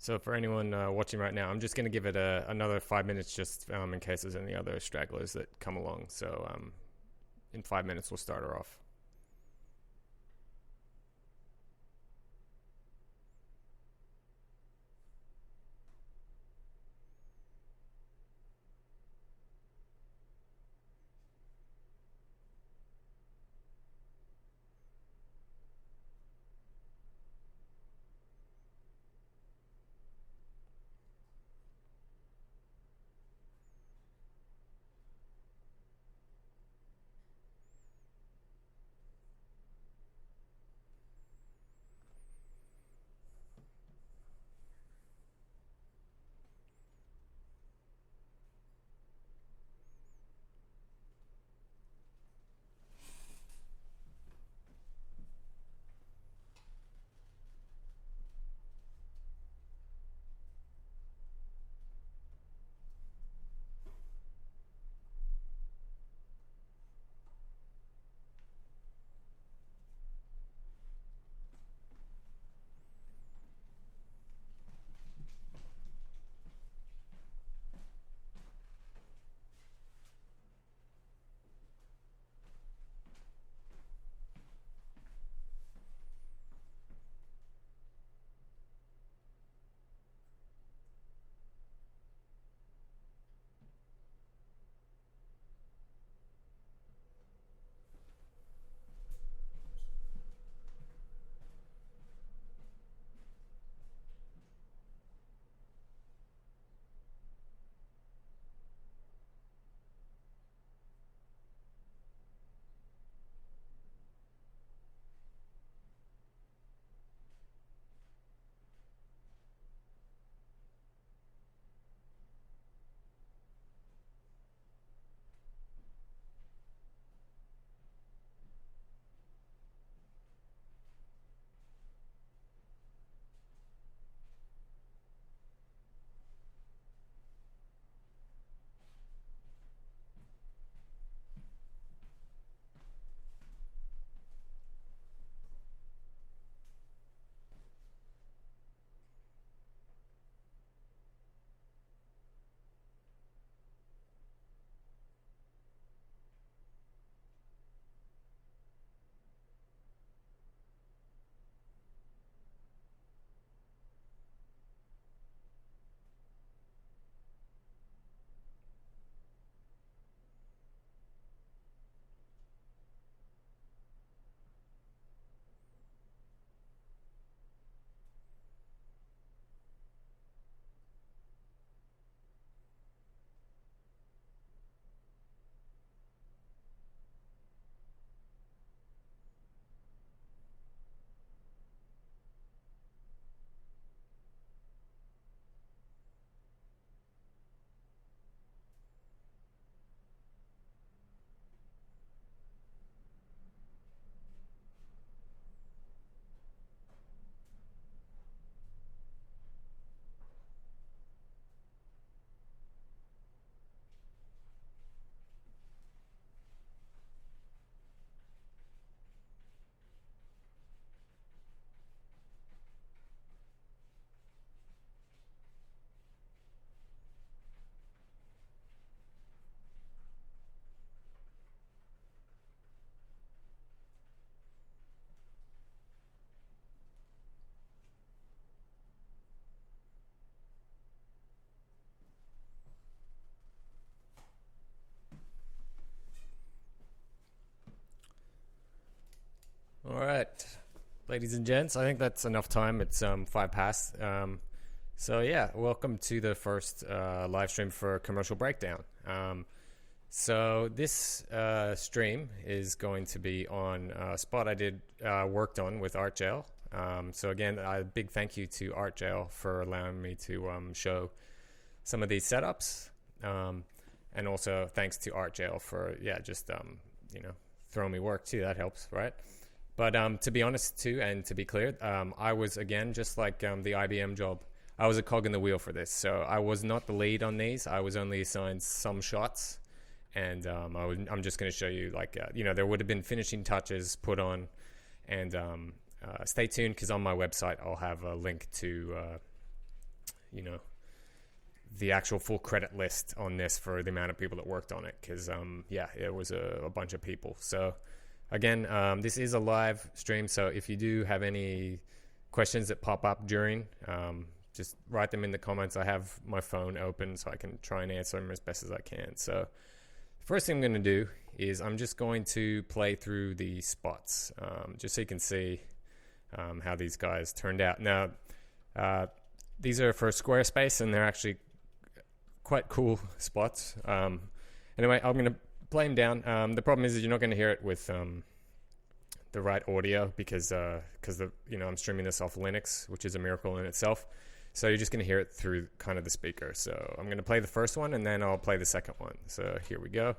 So for anyone watching right now, I'm just going to give it another 5 minutes just in case there's any other stragglers that come along. So in 5 minutes, we'll start her off. All right, ladies and gents, I think that's enough time. It's 5 past. So yeah, welcome to the first live stream for Commercial Breakdown. So this stream is going to be on a spot I did worked on with Artjail. So again, a big thank you to Artjail for allowing me to show some of these setups, and also thanks to Artjail for just throwing me work too. That helps, right? But to be honest too, and to be clear, I was again just like the IBM job. I was a cog in the wheel for this, so I was not the lead on these. I was only assigned some shots, and I'm just going to show you there would have been finishing touches put on, and stay tuned because on my website I'll have a link to the actual full credit list on this for the amount of people that worked on it, because yeah, it was a bunch of people. So again, this is a live stream, so if you do have any questions that pop up during, just write them in the comments. I have my phone open so I can try and answer them as best as I can. So first thing I'm going to do is I'm just going to play through the spots, just so you can see how these guys turned out. Now, these are for Squarespace, and they're actually quite cool spots. Anyway, I'm going to play them down. The problem is you're not going to hear it with the right audio because I'm streaming this off Linux, which is a miracle in itself. So you're just going to hear it through kind of the speaker. So I'm going to play the first one, and then I'll play the second one. So here we go.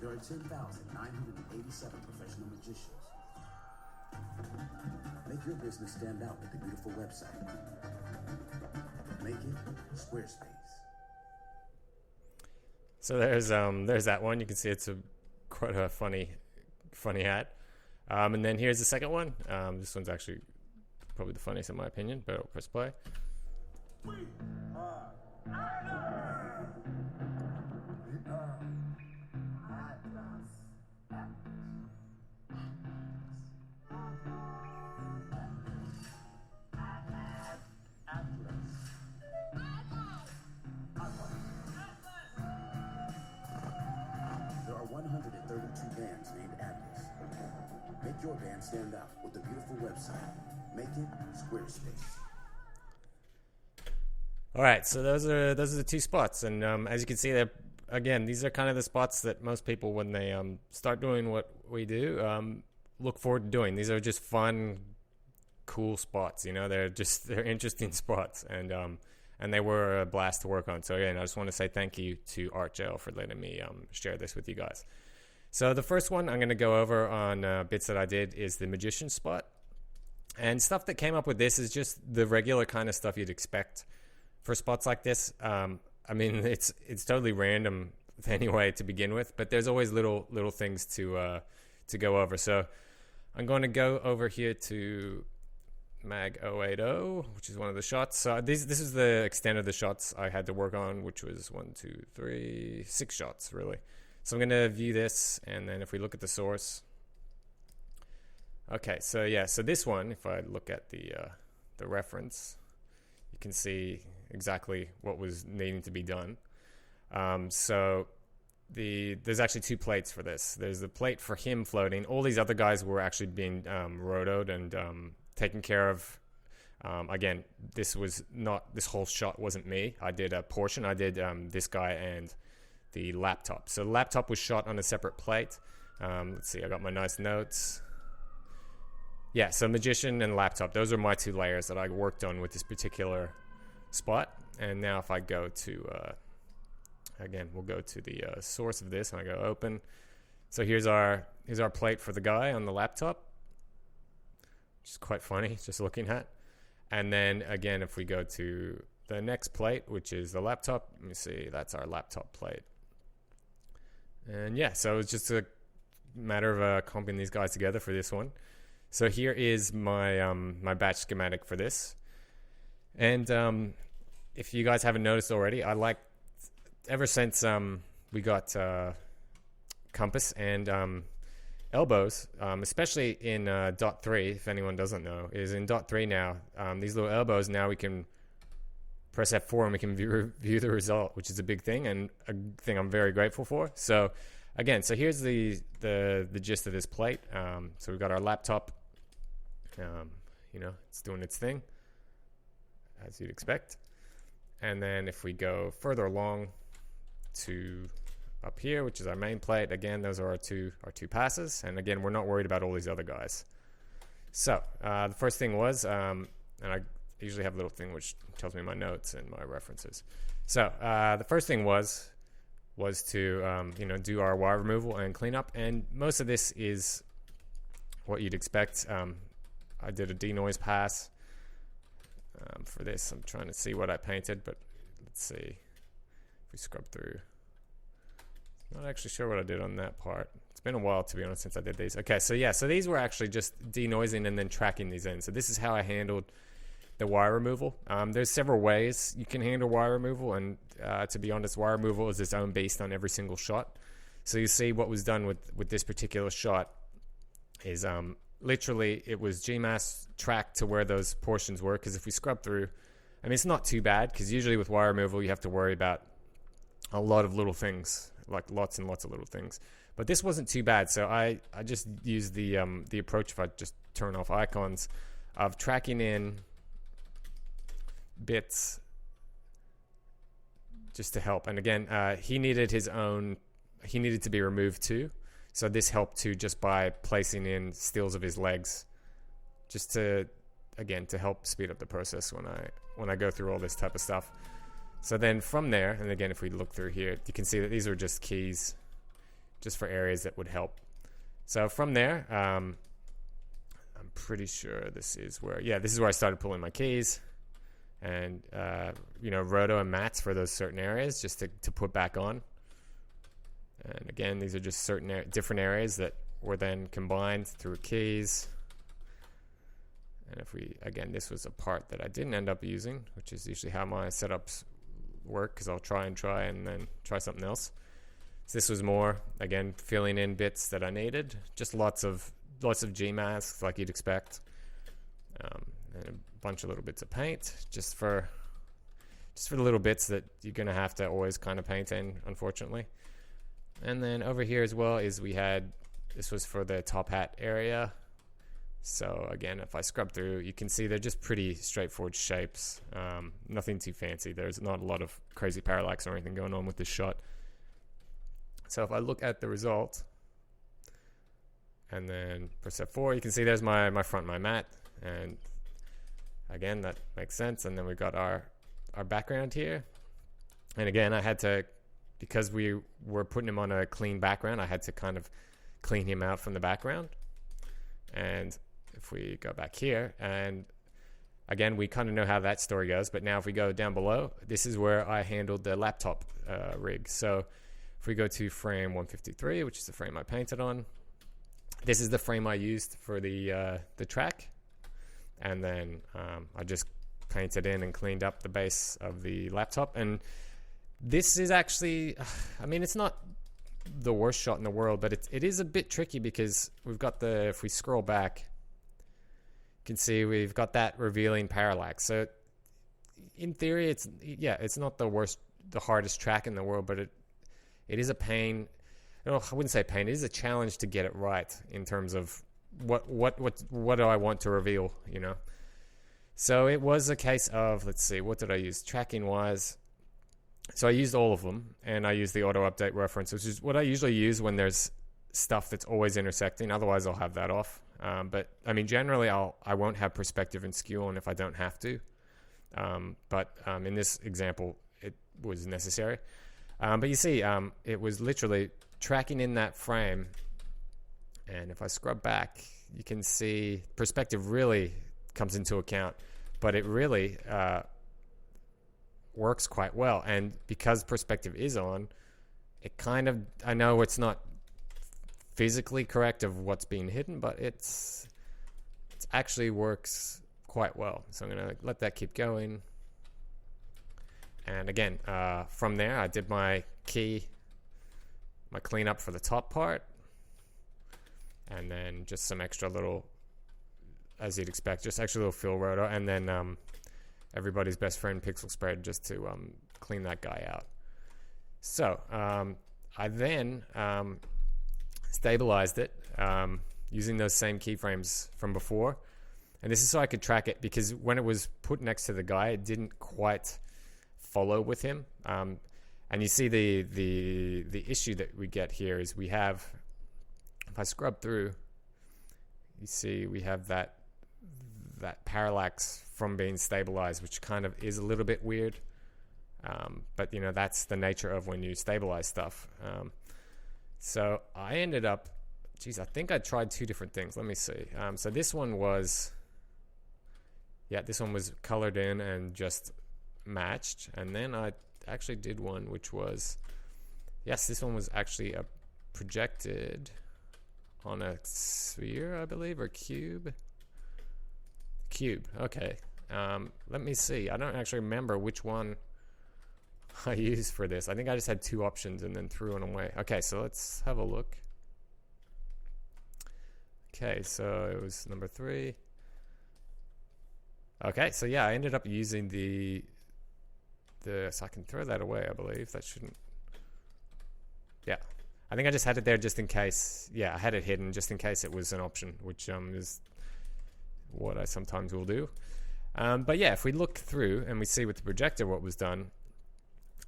There are 10,987 professional magicians. Make your business stand out with a beautiful website. Make it Squarespace. So there's that one. You can see it's quite a funny hat. And then here's the second one. This one's actually probably the funniest in my opinion, but I'll press play. We are There are 132 bands named Atlas. Make your band stand out with a beautiful website. Make it Squarespace. All right, so those are the two spots, and as you can see, these are kind of the spots that most people, when they start doing what we do, look forward to doing. These are just fun, cool spots. They're interesting spots, and they were a blast to work on. So again, I just want to say thank you to Artjail for letting me share this with you guys. So the first one I'm going to go over on bits that I did is the magician spot, and stuff that came up with this is just the regular kind of stuff you'd expect for spots like this. I mean, it's totally random anyway to begin with, but there's always little things to go over. So I'm going to go over here to Mag 080, which is one of the shots. So this is the extent of the shots I had to work on, which was 6 shots really. So I'm going to view this, and then if we look at the source, okay. So yeah, so this one, if I look at the reference, you can see exactly what was needing to be done. So there's actually 2 plates for this. There's the plate for him floating. All these other guys were actually being rotoed and taken care of. Again, this whole shot wasn't me. I did a portion. I did this guy and the laptop. So the laptop was shot on a separate plate. Let's see, I got my nice notes. Yeah, so magician and laptop, those are my 2 layers that I worked on with this particular spot. And now if I go to again, we'll go to the source of this, and I go open. So here's our plate for the guy on the laptop, which is quite funny just looking at. And then again, if we go to the next plate, which is the laptop, let me see, that's our laptop plate. And yeah, so it's just a matter of comping these guys together for this one. So here is my my batch schematic for this. And if you guys haven't noticed already, ever since we got compass and elbows, especially in dot 3, if anyone doesn't know, is in dot 3 now, these little elbows, now we can press F4 and we can view the result, which is a big thing and a thing I'm very grateful for. So again, so here's the gist of this plate. So we've got our laptop, it's doing its thing, as you'd expect. And then if we go further along to up here, which is our main plate, again, those are our two passes. And again, we're not worried about all these other guys. So the first thing was, and I usually have a little thing which tells me my notes and my references. So the first thing was to do our wire removal and cleanup, and most of this is what you'd expect. I did a denoise pass. For this, I'm trying to see what I painted, but let's see if we scrub through. Not actually sure what I did on that part. It's been a while, to be honest, since I did these. Okay, so yeah, so these were actually just denoising and then tracking these in. So this is how I handled the wire removal. There's several ways you can handle wire removal, and to be honest, wire removal is its own beast on every single shot. So you see what was done with this particular shot is literally it was GMAS tracked to where those portions were, because if we scrub through, I mean, it's not too bad, because usually with wire removal you have to worry about a lot of little things, like lots and lots of little things. But this wasn't too bad, so I just used the approach, if I just turn off icons, of tracking in bits just to help. And again, he needed to be removed too. So this helped too, just by placing in stills of his legs, just to help speed up the process when I go through all this type of stuff. So then from there, and again, if we look through here, you can see that these are just keys, just for areas that would help. So from there, I'm pretty sure this is where I started pulling my keys, and roto and mats for those certain areas, just to put back on. And again, these are just certain different areas that were then combined through keys. And this was a part that I didn't end up using, which is usually how my setups work, because I'll try and then try something else. So this was more, again, filling in bits that I needed, just lots of G masks like you'd expect, and a bunch of little bits of paint, just for the little bits that you're gonna have to always kind of paint in, unfortunately. And then over here as well this was for the top hat area. So again, if I scrub through, you can see they're just pretty straightforward shapes. Nothing too fancy. There's not a lot of crazy parallax or anything going on with this shot. So if I look at the result and then press F4, you can see there's my front, my mat. And again, that makes sense. And then we got our background here. And again, I had to, because we were putting him on a clean background, I had to kind of clean him out from the background. And if we go back here, and again, we kind of know how that story goes, but now if we go down below, this is where I handled the laptop rig. So if we go to frame 153, which is the frame I painted on, this is the frame I used for the track. And then I just painted in and cleaned up the base of the laptop. And this is actually, I mean, it's not the worst shot in the world, but it is a bit tricky, because we've got if we scroll back, you can see we've got that revealing parallax. So in theory, it's not the hardest track in the world, but it is a pain. I wouldn't say pain. It is a challenge to get it right in terms of what do I want to reveal, So it was a case of, let's see, what did I use tracking wise? So I used all of them, and I used the auto update reference, which is what I usually use when there's stuff that's always intersecting. Otherwise, I'll have that off. But I mean, generally, I won't have perspective and skew on if I don't have to. But in this example, it was necessary. But you see, it was literally tracking in that frame. And if I scrub back, you can see perspective really comes into account, but it really works quite well. And because perspective is on, it kind of, I know it's not physically correct of what's being hidden, but it actually works quite well. So I'm going to let that keep going. And again, from there, I did my cleanup for the top part, and then just some extra little, as you'd expect, just extra little fill rotor, and then everybody's best friend pixel spread, just to clean that guy out. So I then stabilized it using those same keyframes from before, and this is so I could track it, because when it was put next to the guy, it didn't quite follow with him. And you see the issue that we get here is we have, if I scrub through, you see we have that parallax from being stabilized, which kind of is a little bit weird. But that's the nature of when you stabilize stuff. So I ended up, I think I tried two different things. Let me see. So this one was, yeah, this one was colored in and just matched. And then I actually did one which was, yes, this one was actually projected on a sphere, I believe, or cube. Okay. Let me see. I don't actually remember which one I used for this. I think I just had two options and then threw one away. Okay, so let's have a look. Okay, so it was number 3. Okay, so yeah, I ended up using the so I can throw that away, I believe. That shouldn't, yeah. I think I just had it there just in case. Yeah, I had it hidden just in case it was an option, which is what I sometimes will do. But yeah, if we look through and we see with the projector what was done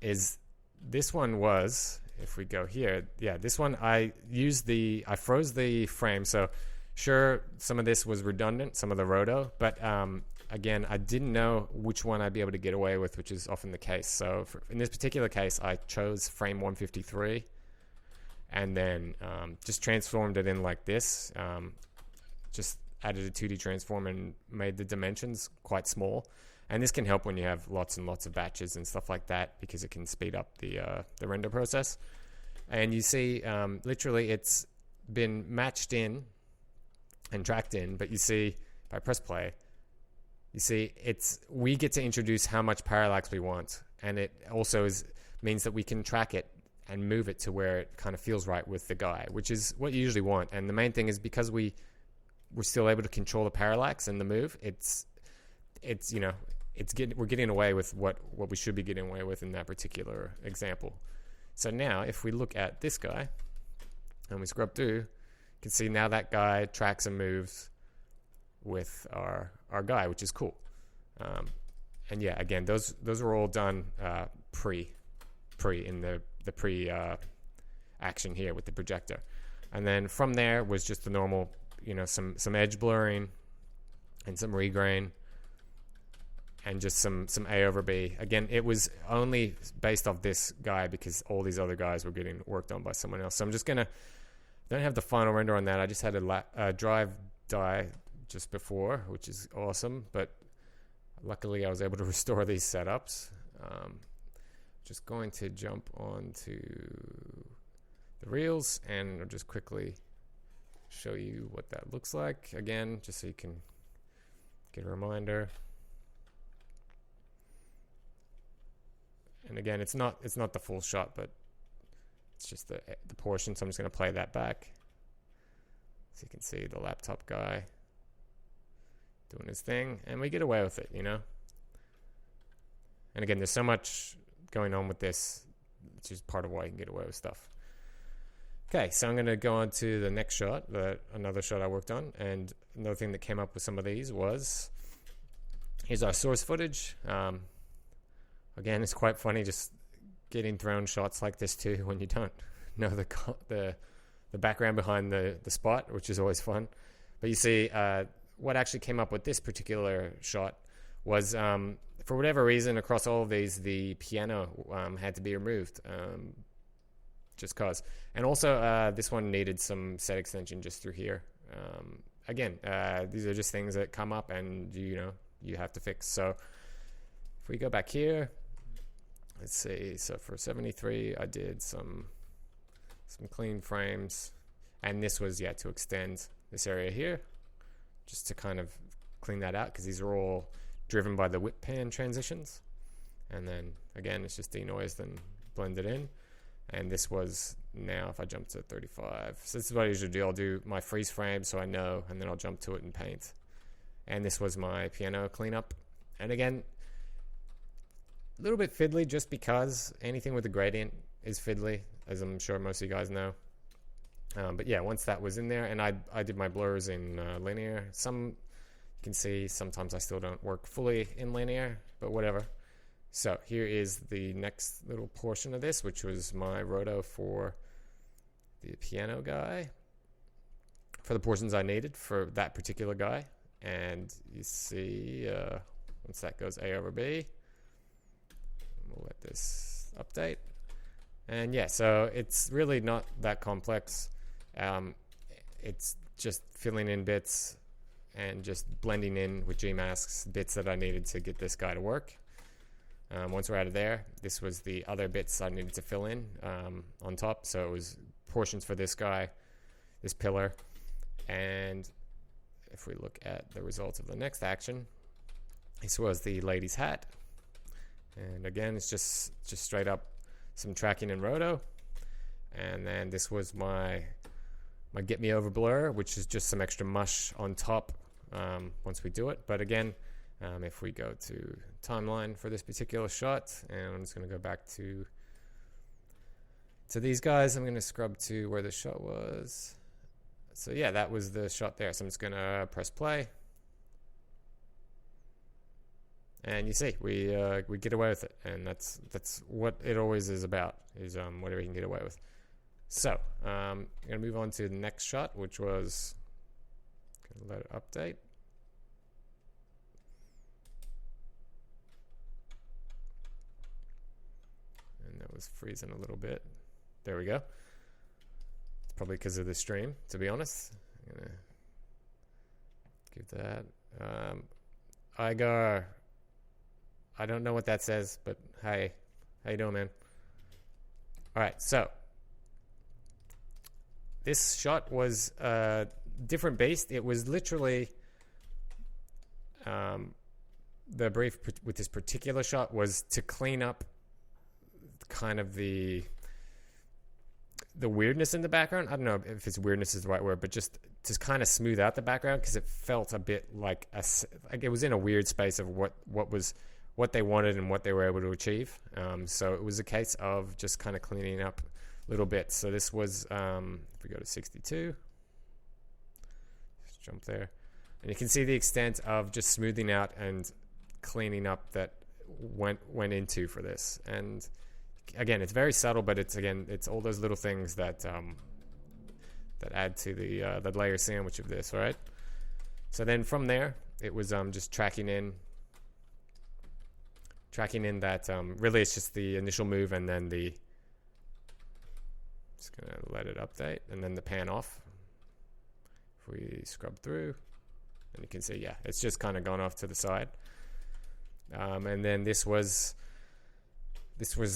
is this one was, if we go here, yeah, this one I froze the frame. So sure, some of this was redundant, some of the roto, but again, I didn't know which one I'd be able to get away with, which is often the case. So in this particular case, I chose frame 153 and then just transformed it in like this. Just added a 2D transform and made the dimensions quite small. And this can help when you have lots and lots of batches and stuff like that, because it can speed up the render process. And you see, literally, it's been matched in and tracked in. But you see, if I press play, you see we get to introduce how much parallax we want, and it also means that we can track it and move it to where it kind of feels right with the guy, which is what you usually want. And the main thing is because we're still able to control the parallax and the move. We're getting away with what we should be getting away with in that particular example. So now, if we look at this guy and we scrub through, you can see now that guy tracks and moves with our guy, which is cool. And yeah, again, those are all done pre in the pre action here with the projector. And then from there was just the normal, some edge blurring and some regrain and just some A over B. Again, it was only based off this guy because all these other guys were getting worked on by someone else. So I'm just gonna, don't have the final render on that. I just had a drive die just before, which is awesome. But luckily I was able to restore these setups. Just going to jump onto the reels and I'll just quickly show you what that looks like again, just so you can get a reminder. And again, it's not the full shot, but it's just the portion. So I'm just going to play that back, so you can see the laptop guy doing his thing, and we get away with it, And again, there's so much going on with this, which is part of why you can get away with stuff. Okay, so I'm going to go on to the next shot, another shot I worked on. And another thing that came up with some of these was, here's our source footage. Again, it's quite funny just getting thrown shots like this too when you don't know the background behind the spot, which is always fun. But you see, what actually came up with this particular shot was, for whatever reason, across all of these, the piano had to be removed. Just cause. And also this one needed some set extension just through here. Again, these are just things that come up and you have to fix. So if we go back here, let's see, so for 73 I did some clean frames, and this was to extend this area here just to kind of clean that out, because these are all driven by the whip pan transitions. And then again, it's just denoised and blended in. And this was, now if I jump to 35, so this is what I usually do. I'll do my freeze frame so I know, and then I'll jump to it in paint. And this was my piano cleanup. And again, a little bit fiddly just because anything with a gradient is fiddly, as I'm sure most of you guys know. But yeah, once that was in there, and I did my blurs in linear. Some you can see sometimes I still don't work fully in linear, but whatever. So here is the next little portion of this, which was my roto for the piano guy, for the portions I needed for that particular guy. And you see, once that goes A over B, we'll let this update. And yeah, so it's really not that complex. It's just filling in bits, and just blending in with Gmasks bits that I needed to get this guy to work. Once we're out of there, this was the other bits I needed to fill in on top. So it was portions for this guy, this pillar, and if we look at the results of the next action, this was the lady's hat. And again, it's just straight up some tracking in Roto. And then this was my Get Me Over blur, which is just some extra mush on top once we do it. But again, if we go to timeline for this particular shot, and I'm just going to go back to these guys, I'm going to scrub to where the shot was. So yeah, that was the shot there. So I'm just going to press play. And you see, we get away with it, and that's what it always is about, is whatever you can get away with. So I'm going to move on to the next shot, which was going to let it update. And that was freezing a little bit. There we go. It's probably because of the stream, to be honest. I'm going to give that Igar. I don't know what that says, but hi. How you doing, man? All right, so this shot was a different beast. It was literally the brief with this particular shot was to clean up kind of the weirdness in the background. I don't know if it's weirdness is the right word, but just to kind of smooth out the background, because it felt a bit like it was in a weird space of what they wanted and what they were able to achieve. So it was a case of just kind of cleaning up little bits. So this was, if we go to 62, just jump there, and you can see the extent of just smoothing out and cleaning up that went into for this. And again, it's very subtle, but it's all those little things that add to the layer sandwich of this, right? So then from there, it was just tracking in that really it's just the initial move, and then just gonna let it update, and then the pan off. If we scrub through, and you can see, yeah, it's just kind of gone off to the side. And then this was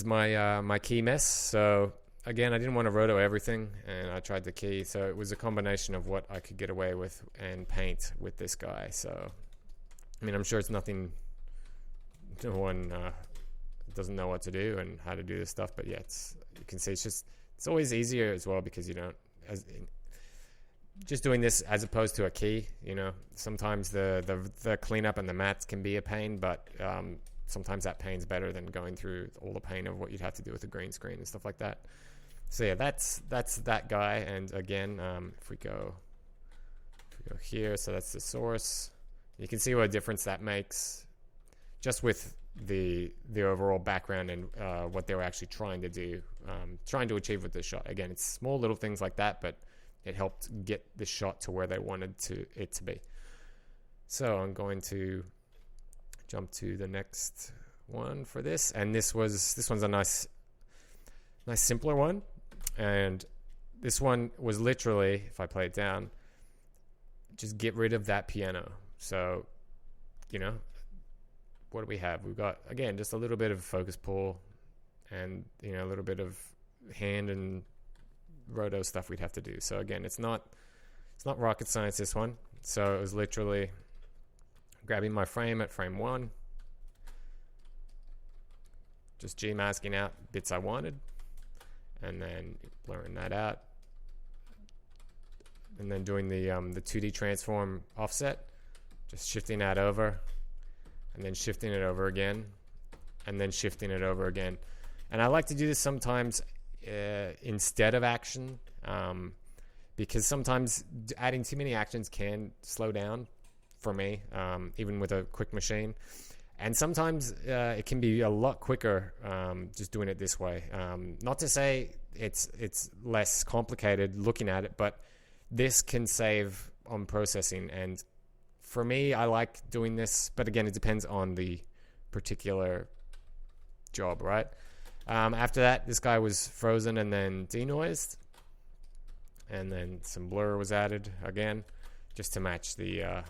my key mess. So again, I didn't want to roto everything, and I tried to key. So it was a combination of what I could get away with and paint with this guy. So I mean, I'm sure it's nothing. No one doesn't know what to do and how to do this stuff, but yeah, you can see it's always easier as well, because you don't just doing this as opposed to a key. Sometimes the cleanup and the mats can be a pain, but sometimes that pain's better than going through all the pain of what you'd have to do with a green screen and stuff like that. So yeah, that's that guy. And again, if we go here, so that's the source. You can see what a difference that makes, just with the overall background and what they were actually trying to do, trying to achieve with this shot. Again, it's small little things like that, but it helped get the shot to where they wanted it to be. So I'm going to jump to the next one for this, and this one's a nice simpler one. And this one was literally, if I play it down, just get rid of that piano. So what do we have? We've got, again, just a little bit of focus pull, and a little bit of hand and roto stuff we'd have to do. So again, it's not rocket science, this one. So it was literally grabbing my frame at frame 1, just Gmasking out bits I wanted, and then blurring that out, and then doing the 2D transform offset, just shifting that over, and then shifting it over again, and then shifting it over again. And I like to do this sometimes instead of action, because sometimes adding too many actions can slow down for me, even with a quick machine. And sometimes it can be a lot quicker just doing it this way. Not to say it's less complicated looking at it, but this can save on processing. And for me, I like doing this, but again, it depends on the particular job, right? After that, this guy was frozen and then denoised, and then some blur was added again, just to match the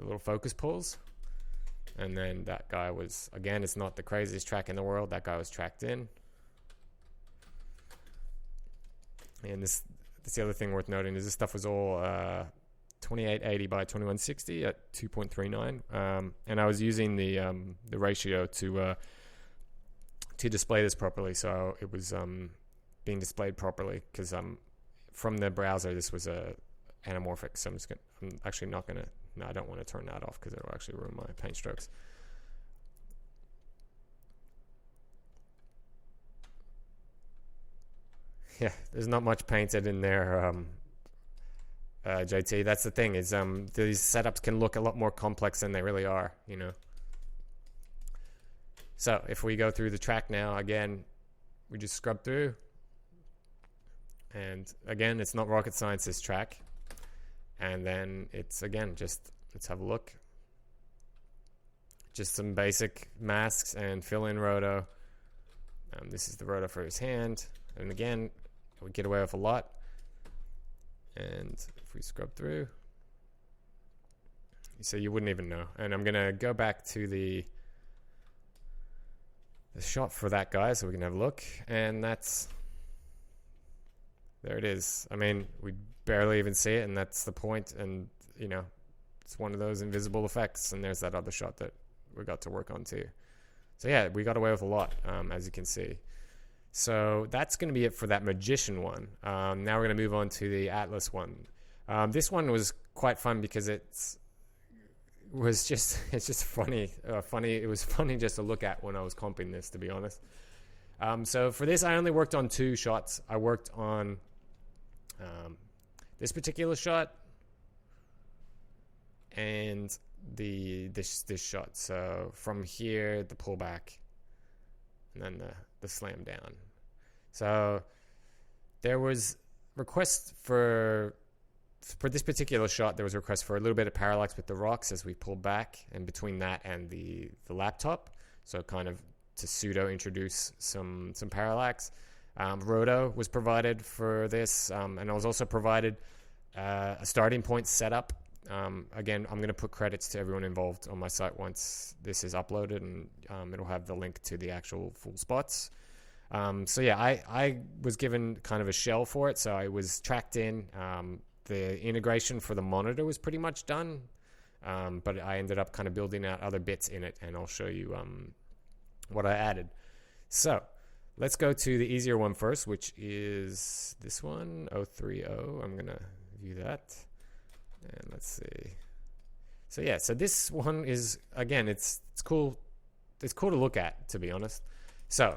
the little focus pulls. And then that guy was, again, it's not the craziest track in the world. That guy was tracked in. And this the other thing worth noting is this stuff was all 2880 by 2160 at 2.39. And I was using the ratio to display this properly. So it was being displayed properly because from the browser, this was anamorphic. So I'm actually not going to, no, I don't want to turn that off because it'll actually ruin my paint strokes. Yeah, there's not much painted in there, JT. That's the thing is these setups can look a lot more complex than they really are, you know. So if we go through the track now, again, we just scrub through. And again, it's not rocket science, this track. And then it's, again, just, let's have a look. Just some basic masks and fill-in roto. This is the roto for his hand. And again, we get away with a lot. And if we scrub through, so you wouldn't even know. And I'm going to go back to the shot for that guy so we can have a look. And that's, there it is. I mean, we barely even see it, and that's the point. And, you know, it's one of those invisible effects. And there's that other shot that we got to work on too. So yeah, we got away with a lot, as you can see. So that's going to be it for that magician one. Now we're going to move on to the Atlas one. This one was quite fun because it's just funny. It was funny just to look at when I was comping this, to be honest. So for this, I only worked on 2 shots. I worked on this particular shot and this shot. So from here, the pullback, and then the slam down. So there was requests for this particular shot. There was a request for a little bit of parallax with the rocks as we pulled back, and between that and the laptop. So kind of to pseudo introduce some parallax. Roto was provided for this, and I was also provided a starting point setup. Again, I'm going to put credits to everyone involved on my site once this is uploaded, and it'll have the link to the actual full spots. So yeah, I was given kind of a shell for it, so I was tracked in. The integration for the monitor was pretty much done, but I ended up kind of building out other bits in it, and I'll show you what I added. So let's go to the easier one first, which is this one, 030. I'm going to view that. And let's see. So yeah, so this one is, again, it's cool. It's cool to look at, to be honest. So,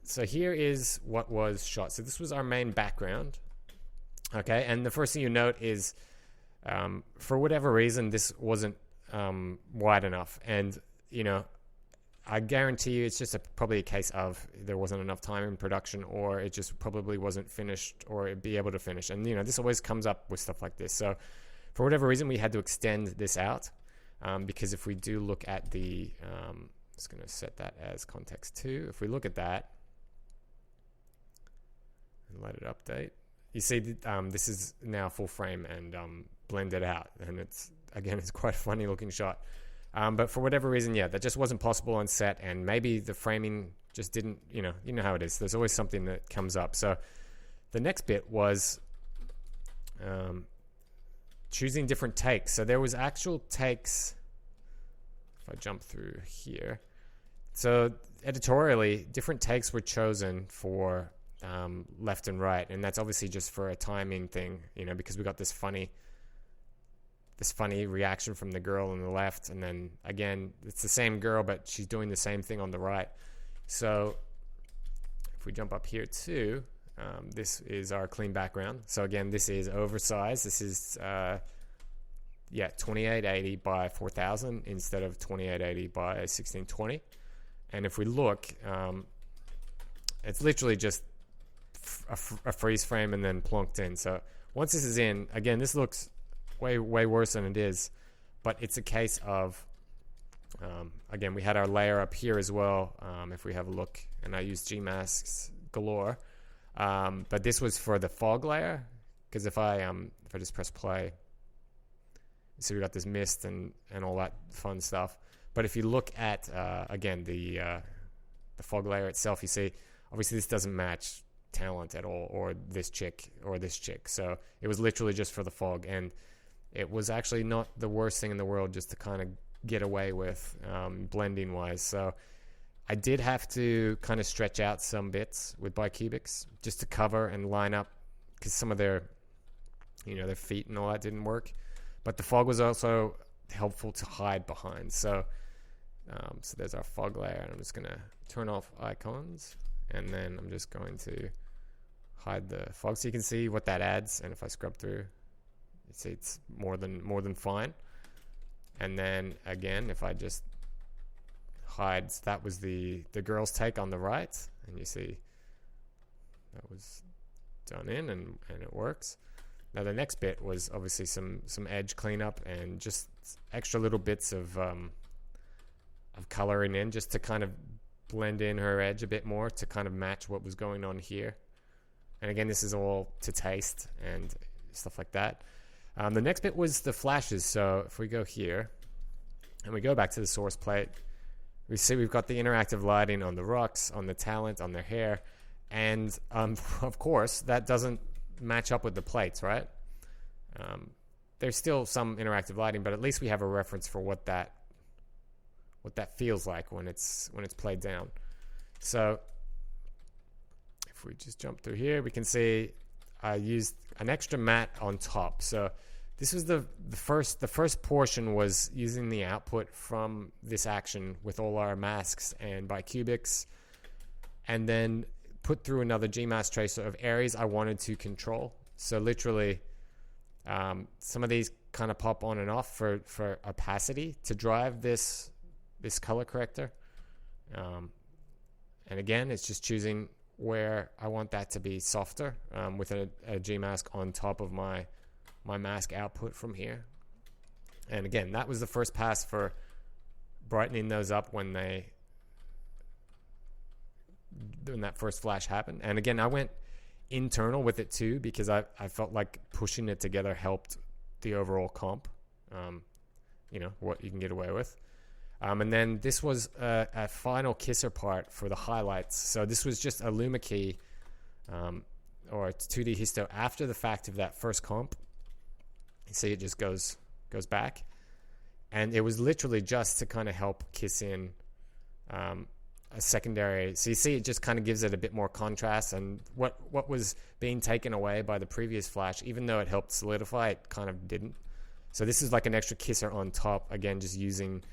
so here is what was shot. So this was our main background. Okay, and the first thing you note is, for whatever reason, this wasn't wide enough. And, you know, I guarantee you it's just probably a case of there wasn't enough time in production, or it just probably wasn't finished, or it'd be able to finish. And, you know, this always comes up with stuff like this. So for whatever reason, we had to extend this out, because if we do look at the, I'm just going to set that as context 2. If we look at that and let it update, you see this is now full frame and blended out. And it's, again, it's quite a funny looking shot. But for whatever reason, yeah, that just wasn't possible on set, and maybe the framing just didn't, you know how it is. There's always something that comes up. So the next bit was choosing different takes. So there was actual takes. If I jump through here. So editorially, different takes were chosen for left and right, and that's obviously just for a timing thing, you know, because we got this funny reaction from the girl on the left, and then again it's the same girl but she's doing the same thing on the right. So if we jump up here too, this is our clean background. So again, this is oversized. This is 2880 by 4000 instead of 2880 by 1620. And if we look, it's literally just a freeze frame and then plonked in. So once this is in, again, this looks way worse than it is, but it's a case of again, we had our layer up here as well. If we have a look, and I used G masks galore, but this was for the fog layer, because if I just press play, So we got this mist and all that fun stuff. But if you look at, again, the fog layer itself, you see, obviously this doesn't match Talent at all, or this chick. So it was literally just for the fog, and it was actually not the worst thing in the world just to kind of get away with blending wise. So I did have to kind of stretch out some bits with bicubics just to cover and line up, because some of their feet and all that didn't work. But the fog was also helpful to hide behind. So there's our fog layer, and I'm just gonna turn off icons, and then I'm just going to hide the fog so you can see what that adds. And if I scrub through, you see it's more than fine. And then again, if I just hide, that was the girl's take on the right, and you see that was done in, and it works. Now the next bit was obviously some edge cleanup and just extra little bits of coloring in, just to kind of blend in her edge a bit more to kind of match what was going on here. And again, this is all to taste and stuff like that. The next bit was the flashes. So if we go here and we go back to the source plate, we see we've got the interactive lighting on the rocks, on the Talent, on their hair. And of course, that doesn't match up with the plates, right? There's still some interactive lighting, but at least we have a reference for what that feels like when it's played down. So if we just jump through here, we can see I used an extra matte on top. So this was the first portion was using the output from this action with all our masks and bicubics, and then put through another GMask tracer of areas I wanted to control. So literally, some of these kind of pop on and off for opacity to drive this color corrector. And again, it's just choosing where I want that to be softer with a GMask on top of my mask output from here. And again, that was the first pass for brightening those up when that first flash happened. And again, I went internal with it too, because I felt like pushing it together helped the overall comp, what you can get away with. And then this was a final kisser part for the highlights. So this was just a Luma key or 2D histo after the fact of that first comp. You see it just goes back. And it was literally just to kind of help kiss in a secondary. So you see it just kind of gives it a bit more contrast, and what was being taken away by the previous flash, even though it helped solidify, it kind of didn't. So this is like an extra kisser on top, again, just using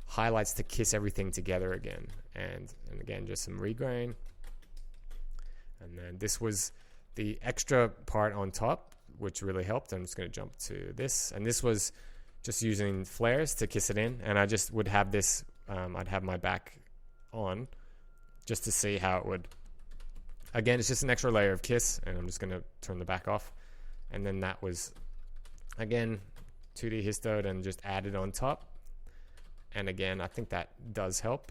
highlights to kiss everything together again. And again, just some regrain. And then this was the extra part on top, which really helped. I'm just going to jump to this. And this was just using flares to kiss it in. And I just would have this, I'd have my back on just to see how it would. Again, it's just an extra layer of kiss, and I'm just going to turn the back off. And then that was, again, 2D histoed and just added on top. And again, I think that does help.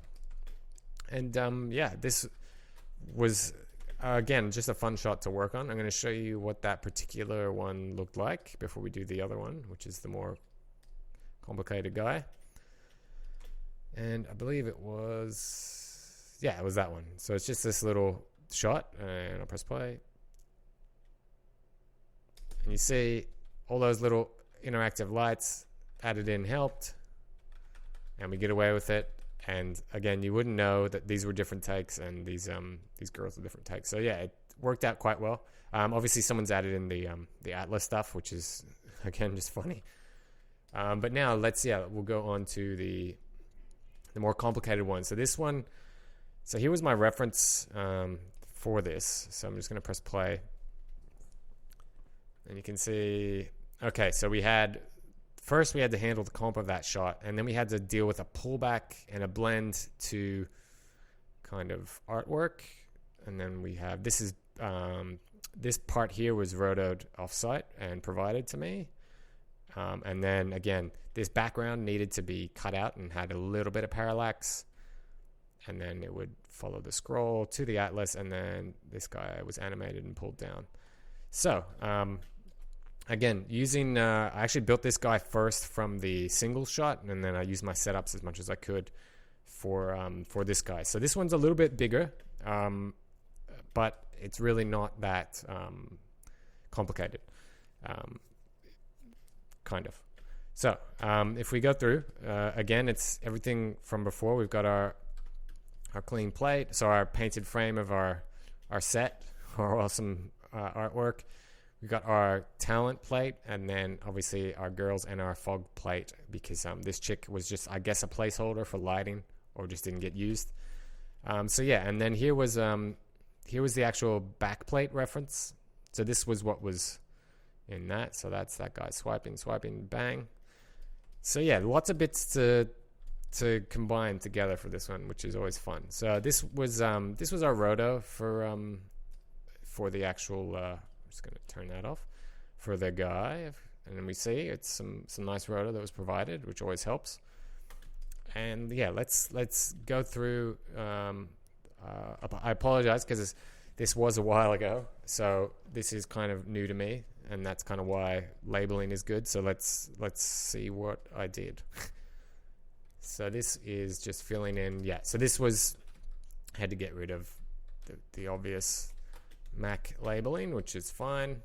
And this was, again, just a fun shot to work on. I'm going to show you what that particular one looked like before we do the other one, which is the more complicated guy. And I believe it was that one. So it's just this little shot, and I'll press play. And you see all those little interactive lights added in helped. And we get away with it. And again, you wouldn't know that these were different takes and these girls were different takes. So yeah, it worked out quite well. Obviously, someone's added in the Atlas stuff, which is again just funny. But now we'll go on to the more complicated one. So this one, so here was my reference for this. So I'm just going to press play, and you can see. Okay, so we had to handle the comp of that shot, and then we had to deal with a pullback and a blend to kind of artwork. And then we have, this is this part here was rotoed offsite and provided to me. And then again, this background needed to be cut out and had a little bit of parallax, and then it would follow the scroll to the Atlas, and then this guy was animated and pulled down. So again, using I actually built this guy first from the single shot, and then I used my setups as much as I could for this guy. So this one's a little bit bigger, but it's really not that complicated, kind of. So if we go through, again, it's everything from before. We've got our clean plate, so our painted frame of our set, our awesome artwork. We've got our talent plate, and then obviously our girls and our fog plate, because this chick was just, I guess, a placeholder for lighting, or just didn't get used. So yeah, and then here was the actual back plate reference. So this was what was in that. So that's that guy swiping, bang. So yeah, lots of bits to combine together for this one, which is always fun. So this was our roto for the actual. I'm just going to turn that off for the guy, and then we see it's some nice roto that was provided, which always helps. And yeah, let's go through. I apologize because this was a while ago, so this is kind of new to me, and that's kind of why labeling is good. So let's see what I did. So this is just filling in. Yeah, so this had to get rid of the obvious Mac labeling, which is fine.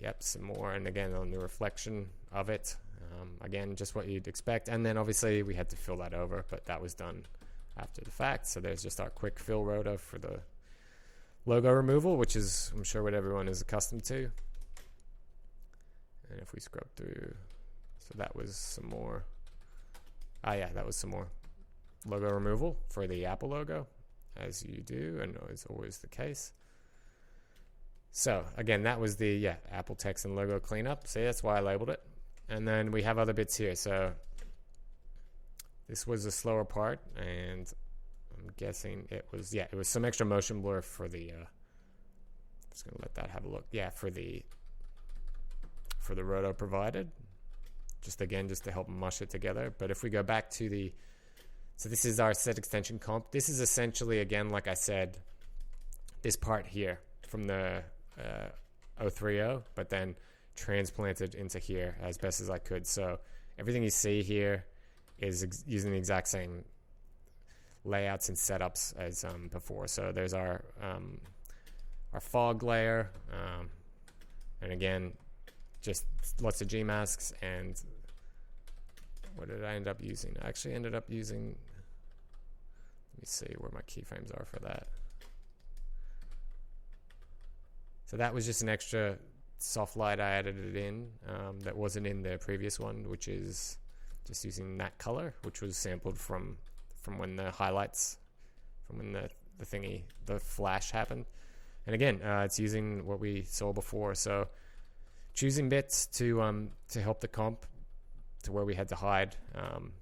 Yep, some more, and again on the reflection of it. Again, just what you'd expect. And then obviously we had to fill that over, but that was done after the fact. So there's just our quick fill roto for the logo removal, which is, I'm sure, what everyone is accustomed to. And if we scrub through, so that was some more. Yeah, that was some more logo removal for the Apple logo, as you do, and is always the case. So again, that was the Apple text and logo cleanup. See, that's why I labeled it. And then we have other bits here. So this was a slower part, and I'm guessing it was some extra motion blur for the just gonna let that have a look. Yeah, for the roto provided. Just to help mush it together. But if we go back to so this is our set extension comp. This is essentially, again, like I said, this part here from the 030, but then transplanted into here as best as I could. So everything you see here is using the exact same layouts and setups as before. So there's our fog layer, and again, just lots of G masks. And what did I end up using? I actually ended up using, let me see where my keyframes are for that. So that was just an extra soft light I added it in that wasn't in the previous one, which is just using that color, which was sampled from when the highlights, from when the flash happened. And again, it's using what we saw before. So choosing bits to help the comp to where we had to hide. And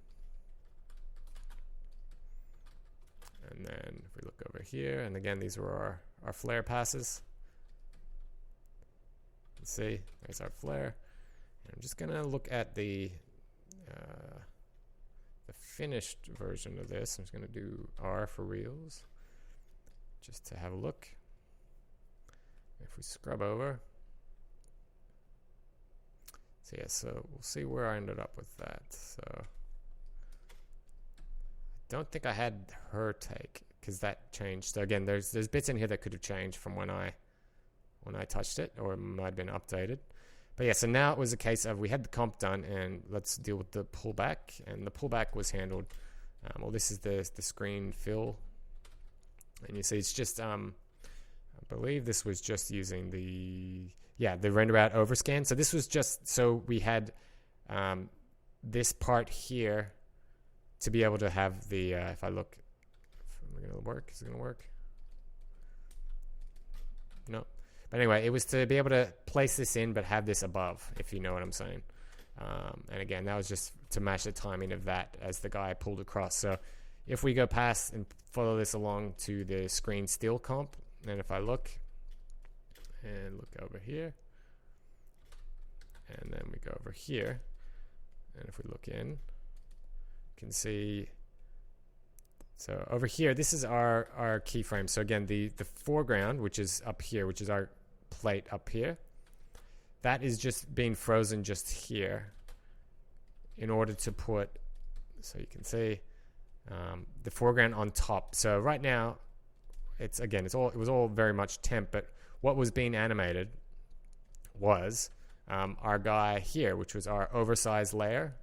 then if we look over here, and again, these were our flare passes. Let's see, there's our flare. And I'm just gonna look at the finished version of this. I'm just gonna do R for reels, just to have a look. If we scrub over, so yeah, so we'll see where I ended up with that. So I don't think I had her take, because that changed. So again, there's bits in here that could have changed from when I touched it, or it might have been updated. But yeah, so now it was a case of we had the comp done, and let's deal with the pullback. And the pullback was handled. Well, this is the screen fill, and you see it's just I believe this was just using the render out overscan. So this was just so we had this part here to be able to have the if I look, is it gonna work? No. But anyway, it was to be able to place this in, but have this above, if you know what I'm saying. And again, that was just to match the timing of that as the guy pulled across. So if we go past and follow this along to the screen still comp, and if I look over here, and then we go over here, and if we look in, you can see. So over here, this is our keyframe. So again, the foreground, which is up here, which is our plate up here. that is just being frozen just here in order to put, so you can see the foreground on top. So right now, it was all very much temp, but what was being animated was our guy here, which was our oversized layer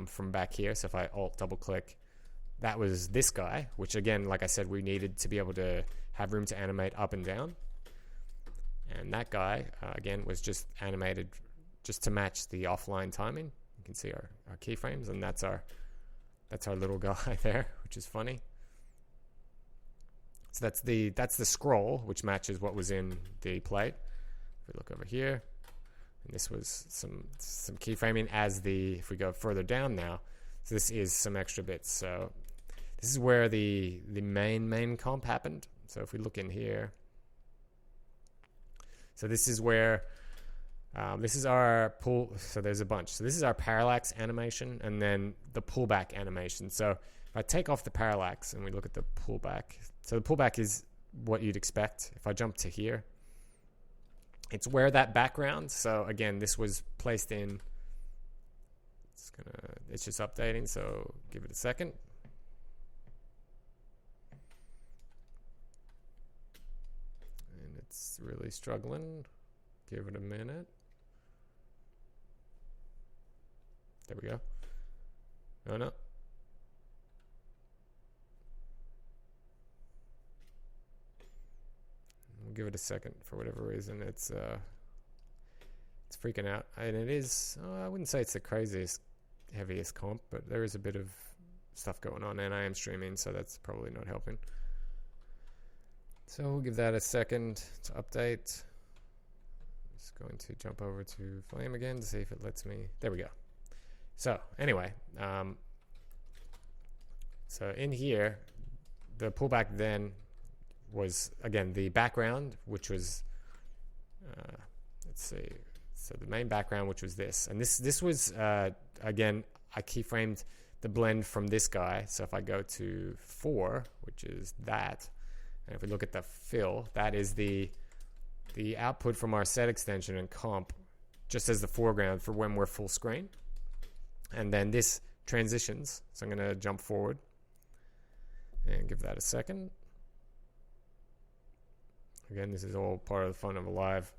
from back here. So if I alt double click, that was this guy, which again, like I said, we needed to be able to have room to animate up and down. And that guy, again, was just animated just to match the offline timing. You can see our keyframes, and that's our little guy there, which is funny. So that's the scroll, which matches what was in the plate. If we look over here, and this was some keyframing if we go further down now, so this is some extra bits. So this is where the main comp happened. So if we look in here, so this is where this is our pull. So there's a bunch. So this is our parallax animation, and then the pullback animation. So if I take off the parallax and we look at the pullback, so the pullback is what you'd expect. If I jump to here, it's where that background. So again, this was placed in. It's just updating. So give it a second. And it's really struggling. Give it a minute. There we go. Oh no. We'll give it a second for whatever reason. It's freaking out, and it is. I wouldn't say it's the craziest, heaviest comp, but there is a bit of stuff going on, and I am streaming, so that's probably not helping. So we'll give that a second to update. Just going to jump over to Flame again to see if it lets me. There we go. So anyway, so in here, the pullback then was again the background, which was let's see. So the main background, which was this, and this was again, I keyframed the blend from this guy. So if I go to 4, which is that, and if we look at the fill, that is the output from our set extension and comp, just as the foreground for when we're full screen. And then this transitions. So I'm going to jump forward and give that a second. Again, this is all part of the fun of a live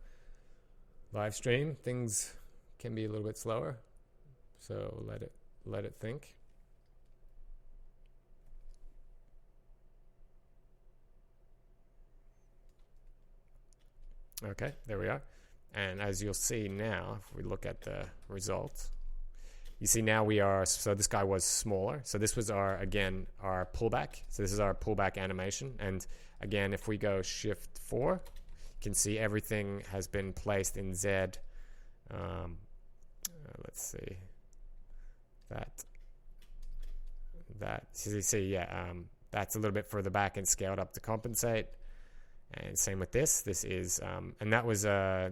stream. Things can be a little bit slower, so let it think. Okay, there we are. And as you'll see now, if we look at the results, you see now we are, so this guy was smaller. So this was our pullback. So this is our pullback animation. And again, if we go Shift 4, you can see everything has been placed in Z. Let's see. So you see, yeah, that's a little bit further back and scaled up to compensate. And same with this. This is, and that was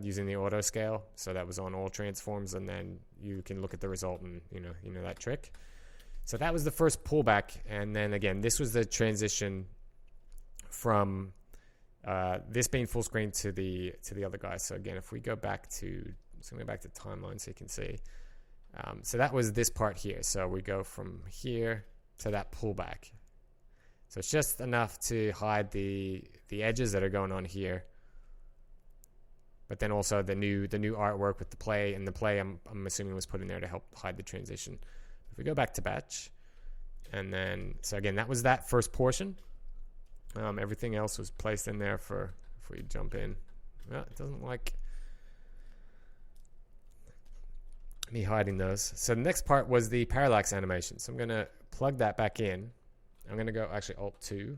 using the auto scale. So that was on all transforms, and then you can look at the result and you know that trick. So that was the first pullback, and then again, this was the transition from this being full screen to the other guy. So again, if we go back to, so I'm going back to timeline so you can see. So that was this part here. So we go from here to that pullback. So it's just enough to hide the edges that are going on here, but then also the new artwork with the play, and the play I'm assuming was put in there to help hide the transition. If we go back to batch, and then so again that was that first portion. Everything else was placed in there for if we jump in. Well, it doesn't like me hiding those. So the next part was the parallax animation. So I'm going to plug that back in. I'm going to go actually Alt-2.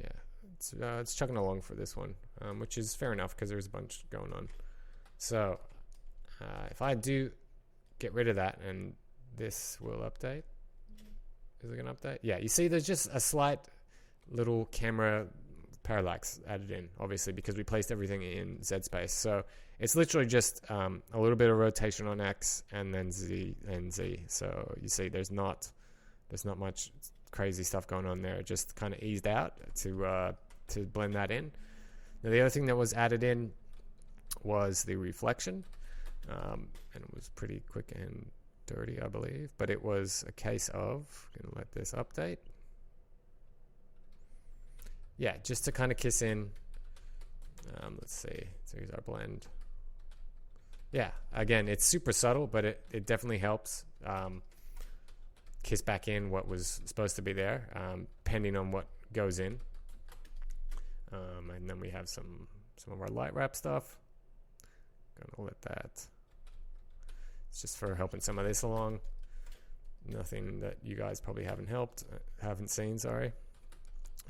Yeah, it's chugging along for this one, which is fair enough because there's a bunch going on. So if I do get rid of that, and this will update. Is it going to update? Yeah, you see there's just a slight little camera parallax added in, obviously, because we placed everything in Z space. So it's literally just a little bit of rotation on X and then Z and Z. So you see there's not much crazy stuff going on there. It just kind of eased out to blend that in. Now the other thing that was added in was the reflection, and it was pretty quick and dirty, I believe, but it was a case of, gonna let this update. Yeah, just to kind of kiss in. Let's see, so here's our blend. Yeah, again, it's super subtle, but it definitely helps kiss back in what was supposed to be there, depending on what goes in. And then we have some of our light wrap stuff. Gonna let that. It's just for helping some of this along. Nothing that you guys probably haven't seen, sorry.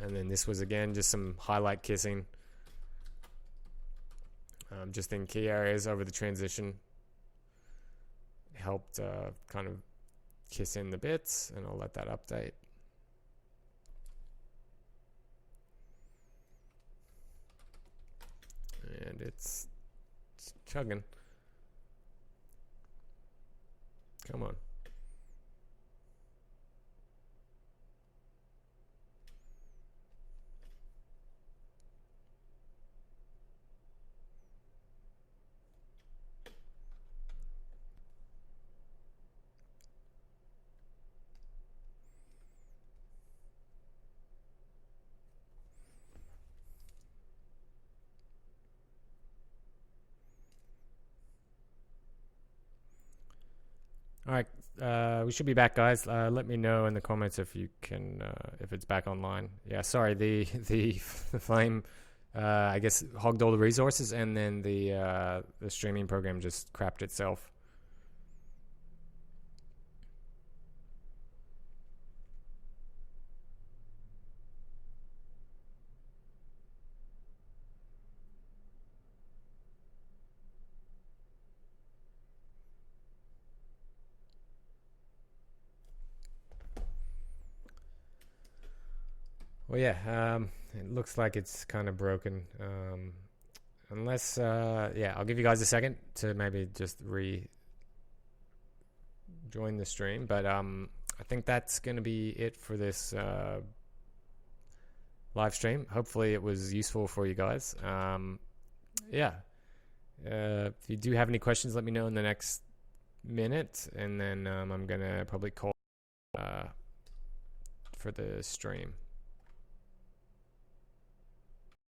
And then this was again just some highlight kissing, just in key areas over the transition. Helped kind of kiss in the bits, and I'll let that update. And it's chugging. Come on. All right, we should be back, guys. Let me know in the comments if you can, if it's back online. Yeah, sorry, the flame, I guess, hogged all the resources, and then the streaming program just crapped itself. Well, yeah, it looks like it's kind of broken. Unless, yeah, I'll give you guys a second to maybe just rejoin the stream. But I think that's going to be it for this live stream. Hopefully it was useful for you guys. Yeah. If you do have any questions, let me know in the next minute. And then I'm going to probably call for the stream.